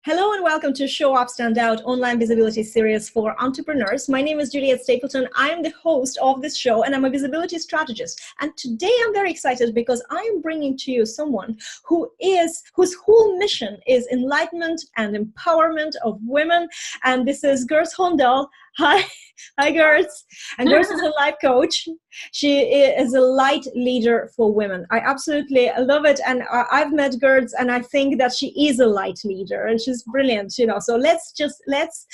Hello and welcome to Show Up, Stand Out online visibility series for entrepreneurs. My name is Juliette Stapleton. I'm the host of this show and I'm a visibility strategist. And today I'm very excited because I am bringing to you someone whose whole mission is enlightenment and empowerment of women. And this is Gurds Hondal. Hi, Gurds. And Gurds is a life coach. She is a light leader for women. I absolutely love it. And I've met Gurds and I think that she is a light leader and she's brilliant, So let's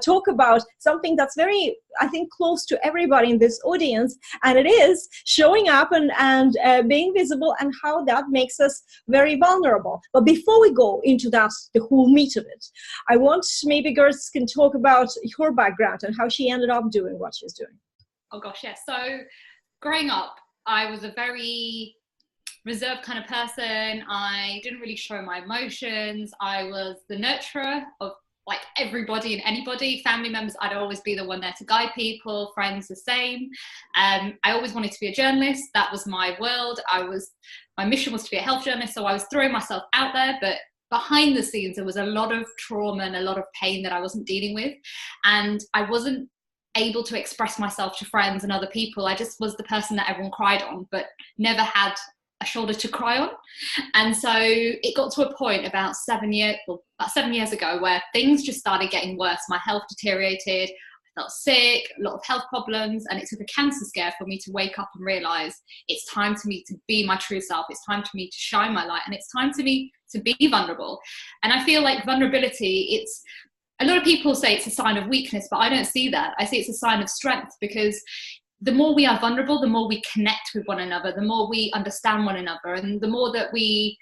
talk about something that's very, I think, close to everybody in this audience. And it is showing up and being visible and how that makes us very vulnerable. But before we go into that, the whole meat of it, I want maybe Gurds can talk about her background and how she ended up doing what she's doing. Oh gosh, yes. So growing up, I was a very reserved kind of person. I didn't really show my emotions. I was the nurturer of like everybody and anybody. Family members, I'd always be the one there to guide people. Friends, the same. I always wanted to be a journalist. That was my world. My mission was to be a health journalist. So I was throwing myself out there, but behind the scenes, there was a lot of trauma and a lot of pain that I wasn't dealing with. And I wasn't able to express myself to friends and other people. I just was the person that everyone cried on, but never had a shoulder to cry on. And so it got to a point about 7 years ago where things just started getting worse. My health deteriorated. I felt sick, a lot of health problems, and it took a cancer scare for me to wake up and realize it's time for me to be my true self. It's time for me to shine my light, and it's time for me to be vulnerable. And I feel like vulnerability, a lot of people say it's a sign of weakness, but I don't see that. I see it's a sign of strength, because the more we are vulnerable, the more we connect with one another, the more we understand one another, and the more that we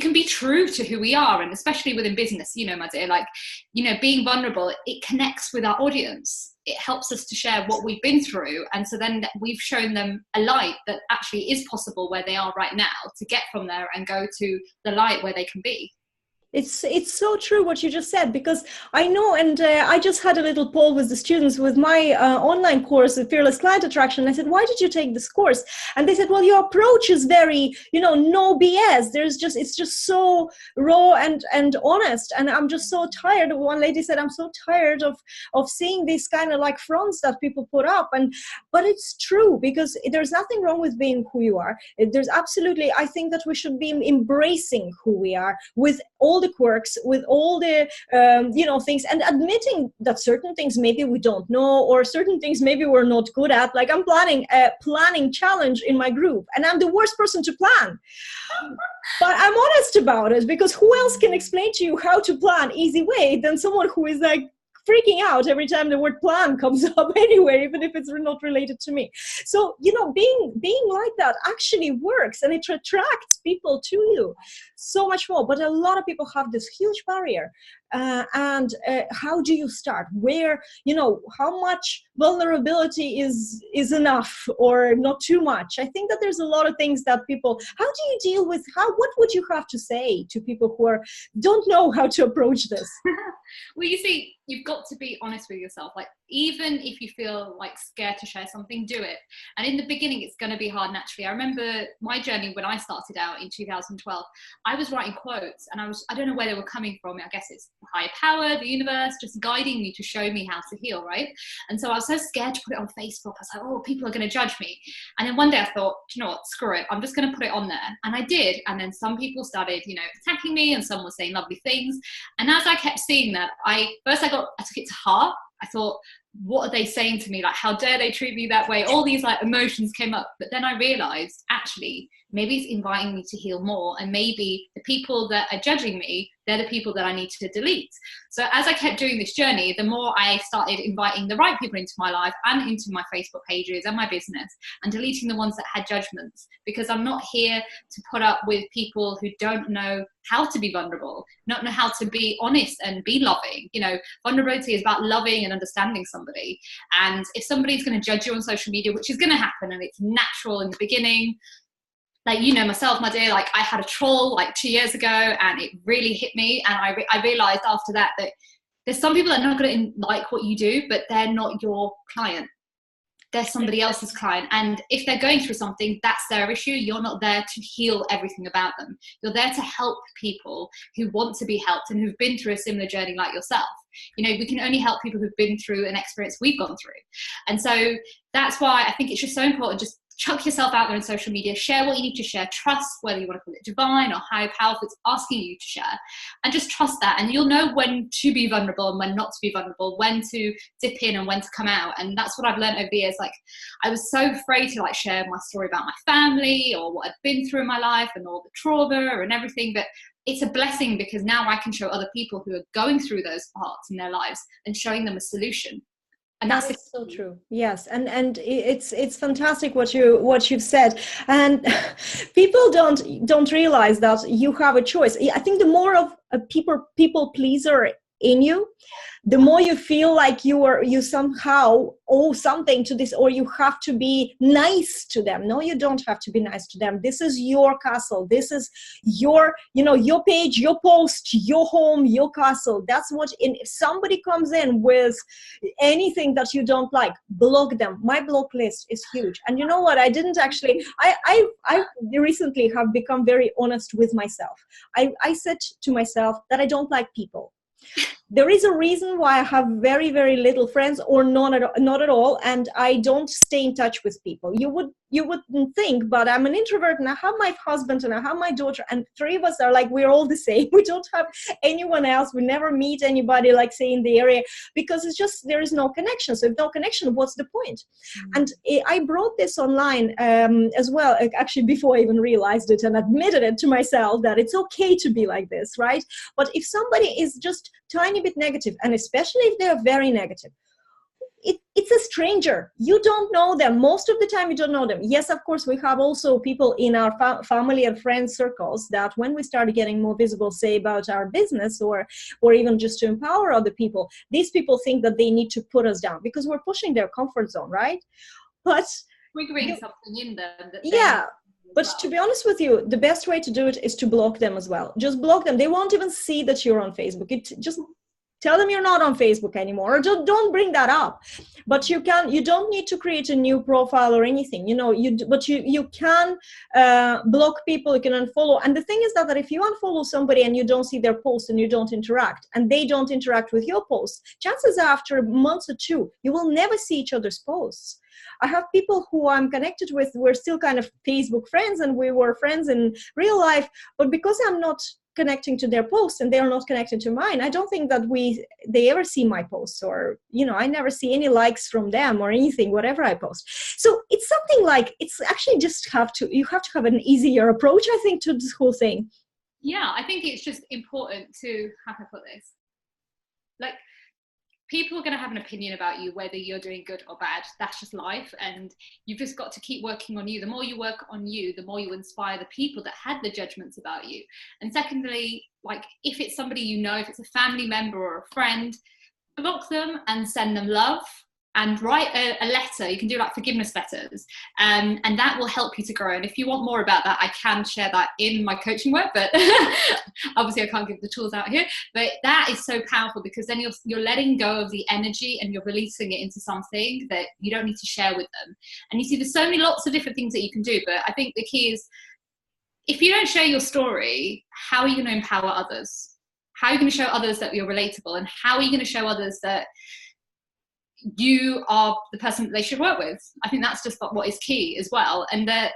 can be true to who we are. And especially within business, my dear, being vulnerable, it connects with our audience. It helps us to share what we've been through. And so then we've shown them a light that actually is possible where they are right now, to get from there and go to the light where they can be. It's so true what you just said, because I know, and I just had a little poll with the students with my online course, Fearless Client Attraction. I said, why did you take this course? And they said, well, your approach is very, no BS. It's just so raw and honest. And I'm just so tired. One lady said, I'm so tired of seeing these kind of like fronts that people put up. But it's true, because there's nothing wrong with being who you are. There's absolutely, I think that we should be embracing who we are with all the quirks, with all the things, and admitting that certain things maybe we don't know, or certain things maybe we're not good at. Like I'm planning a planning challenge in my group, and I'm the worst person to plan. But I'm honest about it, because who else can explain to you how to plan easy way than someone who is like freaking out every time the word plan comes up anyway, even if it's not related to me. So, being like that actually works, and it attracts people to you so much more. But a lot of people have this huge barrier. And how do you start? Where, how much vulnerability is enough or not too much? I think that there's a lot of things that people, how do you deal with, what would you have to say to people who don't know how to approach this? Well, you see, you've got to be honest with yourself. Like, even if you feel like scared to share something, do it. And in the beginning, it's going to be hard naturally. I remember my journey when I started out in 2012. I was writing quotes, and I don't know where they were coming from. I guess it's higher power, the universe, just guiding me to show me how to heal, right? And so I was so scared to put it on Facebook. I was like, oh, people are going to judge me. And then one day I thought, do you know what, screw it, I'm just going to put it on there. And I did. And then some people started, attacking me, and some were saying lovely things. And as I kept seeing that, I took it to heart. I thought, what are they saying to me? Like, how dare they treat me that way? All these like emotions came up. But then I realized, actually, maybe it's inviting me to heal more. And maybe the people that are judging me, they're the people that I need to delete. So as I kept doing this journey, the more I started inviting the right people into my life and into my Facebook pages and my business, and deleting the ones that had judgments, because I'm not here to put up with people who don't know how to be vulnerable, not know how to be honest and be loving. Vulnerability is about loving and understanding somebody. And if somebody's going to judge you on social media, which is going to happen, and it's natural in the beginning, like, myself, my dear, like I had a troll like 2 years ago, and it really hit me. And I realized after that there's some people that are not going to like what you do, but they're not your client. they're somebody else's client. And if they're going through something, that's their issue. You're not there to heal everything about them. You're there to help people who want to be helped and who've been through a similar journey like yourself. You know, we can only help people who've been through an experience we've gone through. And so that's why I think it's just so important. Just chuck yourself out there on social media, share what you need to share, trust whether you want to call it divine or higher powerful, it's asking you to share, and just trust that. And you'll know when to be vulnerable and when not to be vulnerable, when to dip in and when to come out. And that's what I've learned over the years. Like, I was so afraid to like share my story about my family or what I'd been through in my life and all the trauma and everything. But it's a blessing because now I can show other people who are going through those parts in their lives and showing them a solution. And that's so true. Yes, and it's fantastic what you've said, and people don't realize that you have a choice. I think the more of a people pleaser in you, the more you feel like you somehow owe something to this, or you have to be nice to them. No, you don't have to be nice to them. This is your castle. This is your page, your post, your home, your castle. That's what. If somebody comes in with anything that you don't like, block them. My block list is huge. And you know what? I didn't actually. I recently have become very honest with myself. I said to myself that I don't like people. There is a reason why I have very, very little friends, or not at all, and I don't stay in touch with people. You wouldn't think, but I'm an introvert, and I have my husband and I have my daughter, and three of us are like, we're all the same. We don't have anyone else. We never meet anybody, like, say, in the area, because it's just, there is no connection. So if no connection, what's the point? Mm-hmm. And I brought this online as well, actually, before I even realized it and admitted it to myself that it's okay to be like this, right? But if somebody is just tiny bit negative, and especially if they're very negative, it's a stranger. You don't know them. Most of the time you don't know them. Yes, of course, we have also people in our family and friend circles that when we start getting more visible, say, about our business or even just to empower other people, these people think that they need to put us down because we're pushing their comfort zone, right? But we're bringing something in them. But to be honest with you, the best way to do it is to block them as well. Just block them. They won't even see that you're on Facebook. Just tell them you're not on Facebook anymore, or don't bring that up. But you don't need to create a new profile or anything, but you can block people, you can unfollow. And the thing is that if you unfollow somebody and you don't see their posts and you don't interact, and they don't interact with your posts, chances are after months or two, you will never see each other's posts. I have people who I'm connected with, we're still kind of Facebook friends, and we were friends in real life, but because I'm not connecting to their posts and they're not connected to mine, I don't think that they ever see my posts, or I never see any likes from them or anything, whatever I post. So it's something like, it's actually just you have to have an easier approach, I think, to this whole thing. Yeah, I think it's just important to, how can I put this, like, people are going to have an opinion about you, whether you're doing good or bad. That's just life. And you've just got to keep working on you. The more you work on you, the more you inspire the people that had the judgments about you. And secondly, like, if it's somebody if it's a family member or a friend, block them and send them love. And write a letter. You can do like forgiveness letters, and that will help you to grow. And if you want more about that, I can share that in my coaching work, but obviously I can't give the tools out here. But that is so powerful, because then you're letting go of the energy and you're releasing it into something that you don't need to share with them. And you see, there's lots of different things that you can do, but I think the key is, if you don't share your story, how are you going to empower others? How are you going to show others that you're relatable? And how are you going to show others that you are the person that they should work with? I think that's just what is key as well. And that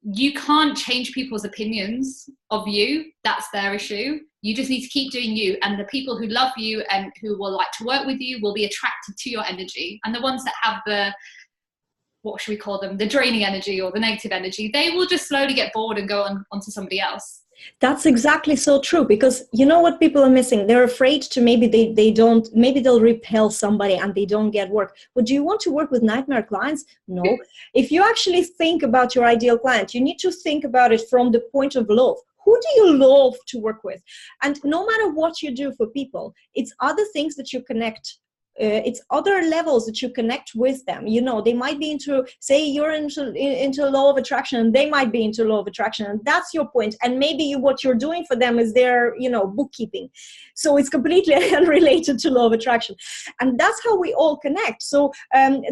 you can't change people's opinions of you. That's their issue. You just need to keep doing you. And the people who love you and who will like to work with you will be attracted to your energy. And the ones that have what should we call them, the draining energy or the negative energy, they will just slowly get bored and go onto somebody else. That's exactly so true, because you know what people are missing? They're afraid to, maybe they'll repel somebody and they don't get work. But do you want to work with nightmare clients? No. If you actually think about your ideal client, you need to think about it from the point of love. Who do you love to work with? And no matter what you do for people, it's other things that you connect it's other levels that you connect with them. You know, they might be into, say you're into law of attraction, and they might be into law of attraction, and that's your point. And maybe what you're doing for them is their, you know, bookkeeping. So it's completely unrelated to law of attraction. And that's how we all connect. So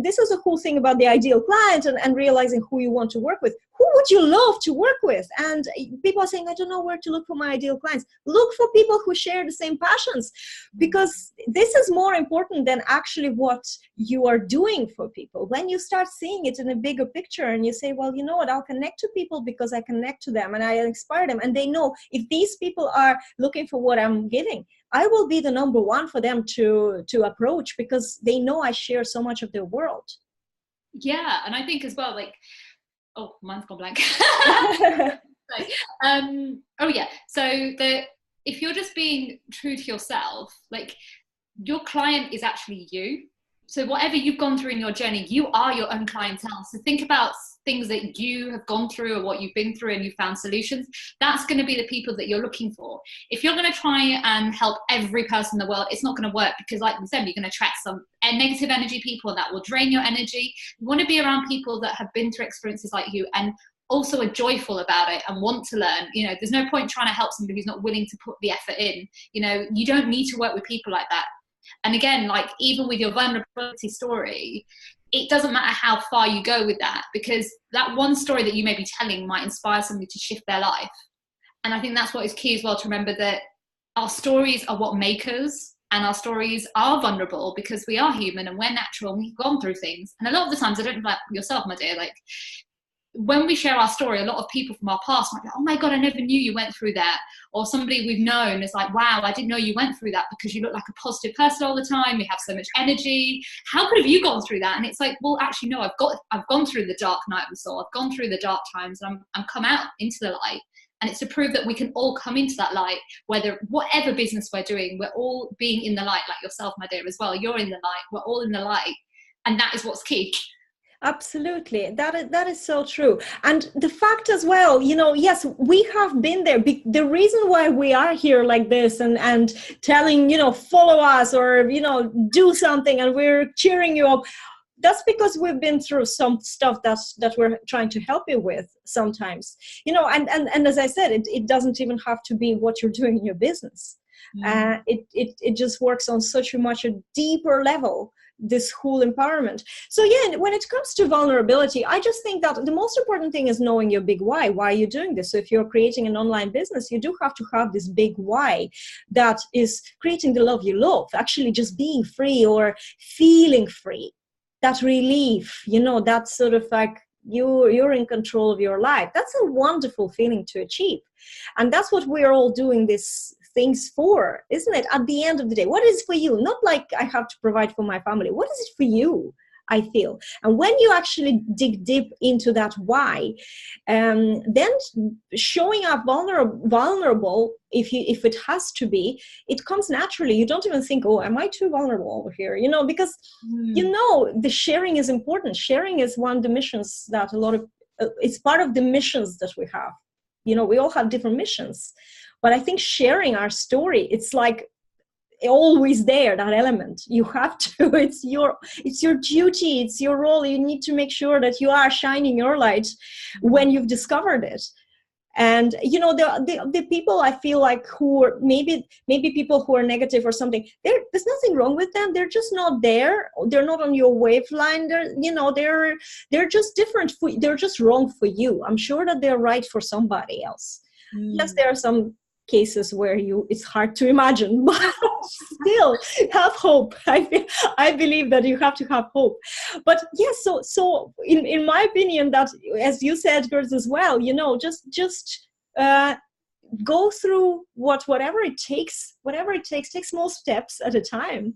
this is a cool thing about the ideal client, and realizing who you want to work with. Who would you love to work with? And people are saying, I don't know where to look for my ideal clients. Look for people who share the same passions, because this is more important than actually what you are doing for people. When you start seeing it in a bigger picture and you say, well, you know what, I'll connect to people because I connect to them and I inspire them. And they know if these people are looking for what I'm giving, I will be the number one for them to approach, because they know I share so much of their world. Yeah, and I think as well, like, oh, mine's gone blank. Oh yeah, so if you're just being true to yourself, like, your client is actually you. So whatever you've gone through in your journey, you are your own clientele. So think about things that you have gone through or what you've been through and you found solutions. That's going to be the people that you're looking for. If you're going to try and help every person in the world, it's not going to work, because like we said, you're going to attract some negative energy people that will drain your energy. You want to be around people that have been through experiences like you and also are joyful about it and want to learn. You know, there's no point trying to help somebody who's not willing to put the effort in. You know, you don't need to work with people like that. And again, like, even with your vulnerability story, it doesn't matter how far you go with that, because that one story that you may be telling might inspire somebody to shift their life. And I think that's what is key as well, to remember that our stories are what make us, and our stories are vulnerable because we are human and we're natural and we've gone through things. And a lot of the times, I don't know about yourself, my dear, like, when we share our story, a lot of people from our past might be like, oh my God, I never knew you went through that. Or somebody we've known is like, wow, I didn't know you went through that, because you look like a positive person all the time. You have so much energy. How could have you gone through that? And it's like, well, actually, no, I've gone through the dark night of the soul. I've gone through the dark times, and I'm come out into the light. And it's to prove that we can all come into that light, whatever business we're doing, we're all being in the light, like yourself, my dear, as well. You're in the light. We're all in the light. And that is what's key. Absolutely. That is so true. And the fact as well, you know, yes, we have been there. The reason why we are here like this and telling, you know, follow us, or, you know, do something, and we're cheering you up, that's because we've been through some stuff that we're trying to help you with sometimes, you know, and as I said, it doesn't even have to be what you're doing in your business. It just works on such a much a deeper level, this whole empowerment. So yeah, when it comes to vulnerability, I just think that the most important thing is knowing your big why are you doing this. So if you're creating an online business, you do have to have this big why, that is creating the love you love, actually just being free or feeling free, that relief, you know, that's sort of like you're in control of your life. That's a wonderful feeling to achieve. And that's what we're all doing this things for, isn't it? At the end of the day, what is for you? Not like I have to provide for my family. What is it for you? I feel. And when you actually dig deep into that why, then showing up vulnerable, if it has to be, it comes naturally. You don't even think, oh, am I too vulnerable over here? You know, because you know, the sharing is important. Sharing is one of the missions that it's part of the missions that we have. You know, we all have different missions. But I think sharing our story, it's like always there, that element. You have to, it's your duty, it's your role. You need to make sure that you are shining your light when you've discovered it. And, you know, the people I feel like who are maybe people who are negative or something, there's nothing wrong with them. They're just not there. They're not on your wavelength. They're just different. They're just wrong for you. I'm sure that they're right for somebody else. Yes, there are some cases where it's hard to imagine, but still have hope. I believe that you have to have hope. But yes, so in my opinion, that, as you said, Gurds, as well, you know, just go through whatever it takes, take small steps at a time.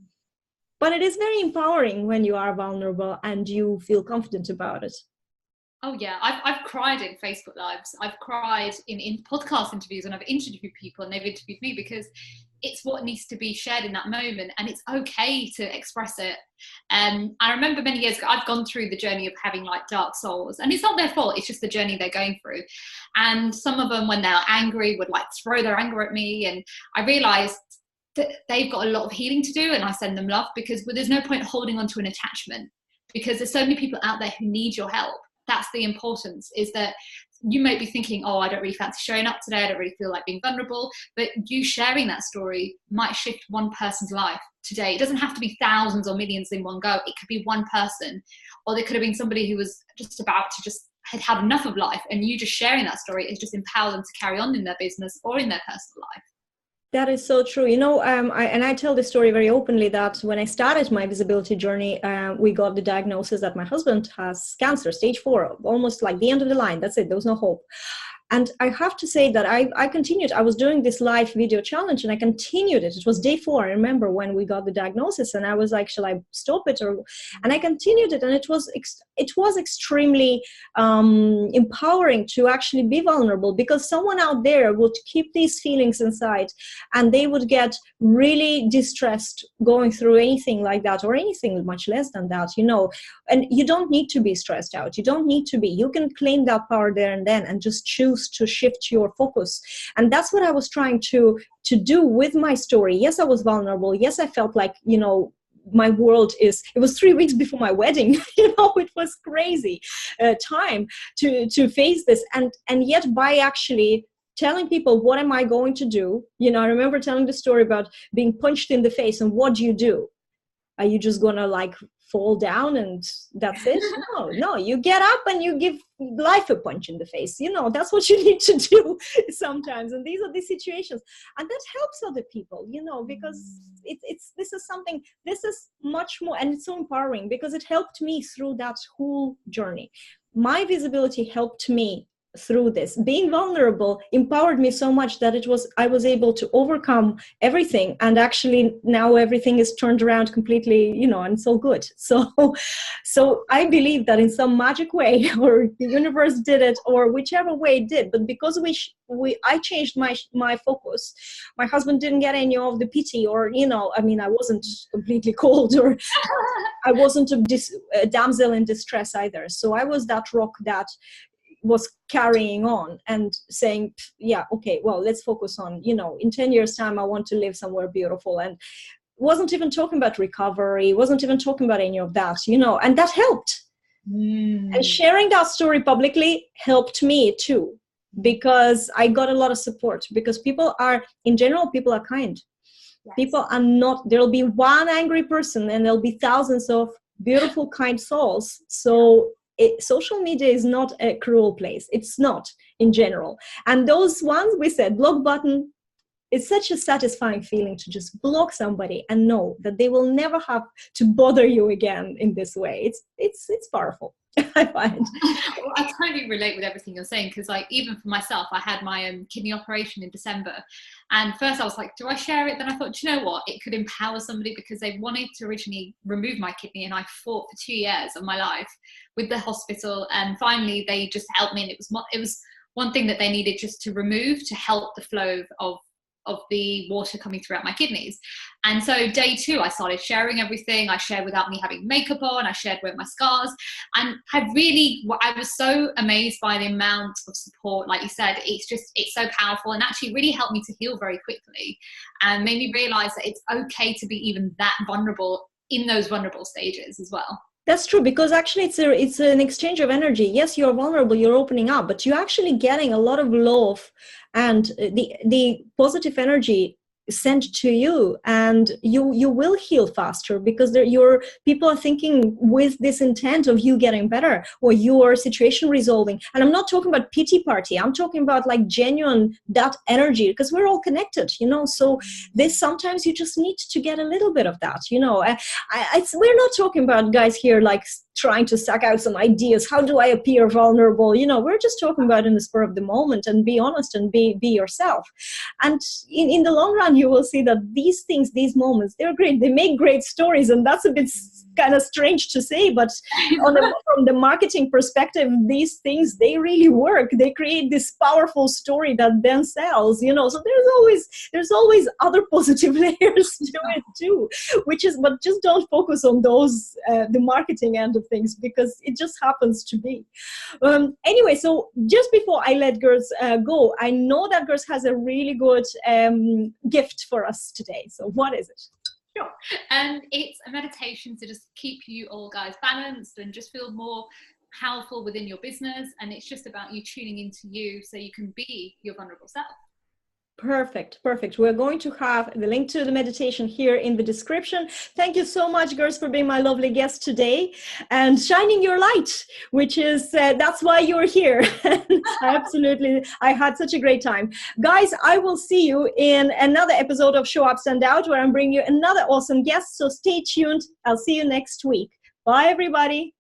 But it is very empowering when you are vulnerable and you feel confident about it. Oh yeah, I've cried in Facebook Lives. I've cried in podcast interviews when I've interviewed people and they've interviewed me, because it's what needs to be shared in that moment, and it's okay to express it. I remember many years ago, I've gone through the journey of having like dark souls, and it's not their fault, it's just the journey they're going through. And some of them, when they're angry, would like throw their anger at me, and I realized they've got a lot of healing to do, and I send them love, because there's no point holding on to an attachment, because there's so many people out there who need your help. That's the importance, is that you might be thinking, oh, I don't really fancy showing up today, I don't really feel like being vulnerable, but you sharing that story might shift one person's life today. It doesn't have to be thousands or millions in one go. It could be one person, or there could have been somebody who was just about to had had enough of life, and you just sharing that story is just empower them to carry on in their business or in their personal life. That is so true. I tell this story very openly, that when I started my visibility journey, we got the diagnosis that my husband has cancer, stage 4, almost like the end of the line. That's it. There was no hope. And I have to say that I continued. I was doing this live video challenge, and I continued it. It was day 4. I remember when we got the diagnosis, and I was like, shall I stop it? And I continued it. And it was extremely empowering to actually be vulnerable, because someone out there would keep these feelings inside, and they would get really distressed going through anything like that, or anything much less than that, and you don't need to be stressed out. You don't need to be. You can claim that power there and then, and just choose to shift your focus. And that's what I was trying to do with my story. Yes, I was vulnerable. Yes, I felt like, my world it was 3 weeks before my wedding. It was crazy time to face this. And yet, by actually telling people, what am I going to do? I remember telling the story about being punched in the face, and what do you do? Are you just gonna fall down and that's it? No, you get up and you give life a punch in the face. That's what you need to do sometimes. And these are the situations, and that helps other people, because this is much more, and it's so empowering, because it helped me through that whole journey. My visibility helped me through this. Being vulnerable empowered me so much that I was able to overcome everything, and actually now everything is turned around completely, and so good. So I believe that in some magic way, or the universe did it, or whichever way it did, but because I changed my focus, my husband didn't get any of the pity, or I wasn't completely cold, or I wasn't a damsel in distress either. So I was that rock that was carrying on and saying, yeah, okay, well, let's focus on, in 10 years time, I want to live somewhere beautiful. And wasn't even talking about recovery, wasn't even talking about any of that, and that helped. And sharing that story publicly helped me too, because I got a lot of support, because people are kind. Yes. People are not, there'll be one angry person and there'll be thousands of beautiful, kind souls. So social media is not a cruel place. It's not, in general. And those ones, we said, block button, it's such a satisfying feeling to just block somebody and know that they will never have to bother you again in this way. It's powerful. I find. Well, I totally relate with everything you're saying, because even for myself, I had my kidney operation in December, and first I was like, do I share it? Then I thought, do you know what, it could empower somebody, because they wanted to originally remove my kidney, and I fought for 2 years of my life with the hospital, and finally they just helped me, and it was one thing that they needed just to remove to help the flow of the water coming throughout my kidneys. And so day 2, I started sharing everything. I shared without me having makeup on. I shared with my scars, and I was so amazed by the amount of support. Like you said, it's so powerful, and actually really helped me to heal very quickly, and made me realize that it's okay to be even that vulnerable in those vulnerable stages as well. That's true, because actually it's an exchange of energy. Yes, you're vulnerable, you're opening up, but you're actually getting a lot of love and the positive energy sent to you, and you will heal faster, because your people are thinking with this intent of you getting better or your situation resolving. And I'm not talking about pity party, I'm talking about genuine that energy, because we're all connected, so this, sometimes you just need to get a little bit of that, we're not talking about guys here trying to suck out some ideas. How do I appear vulnerable? We're just talking about in the spur of the moment, and be honest and be yourself. And in the long run, you will see that these things, these moments, they're great. They make great stories. And that's a bit kind of strange to say, but from the marketing perspective, these things, they really work. They create this powerful story that then sells, so there's always other positive layers to it too, but just don't focus on those, the marketing end of things, because it just happens to be. Anyway, so just before I let Gurds go, I know that Gurds has a really good gift gift for us today. So what is it? Sure. And it's a meditation to just keep you all guys balanced and just feel more powerful within your business. And it's just about you tuning into you so you can be your vulnerable self. Perfect. We're going to have the link to the meditation here in the description. Thank you so much, girls, for being my lovely guest today and shining your light, which is, that's why you're here. Absolutely. I had such a great time. Guys, I will see you in another episode of Show Up, Stand Out, where I'm bringing you another awesome guest. So stay tuned. I'll see you next week. Bye, everybody.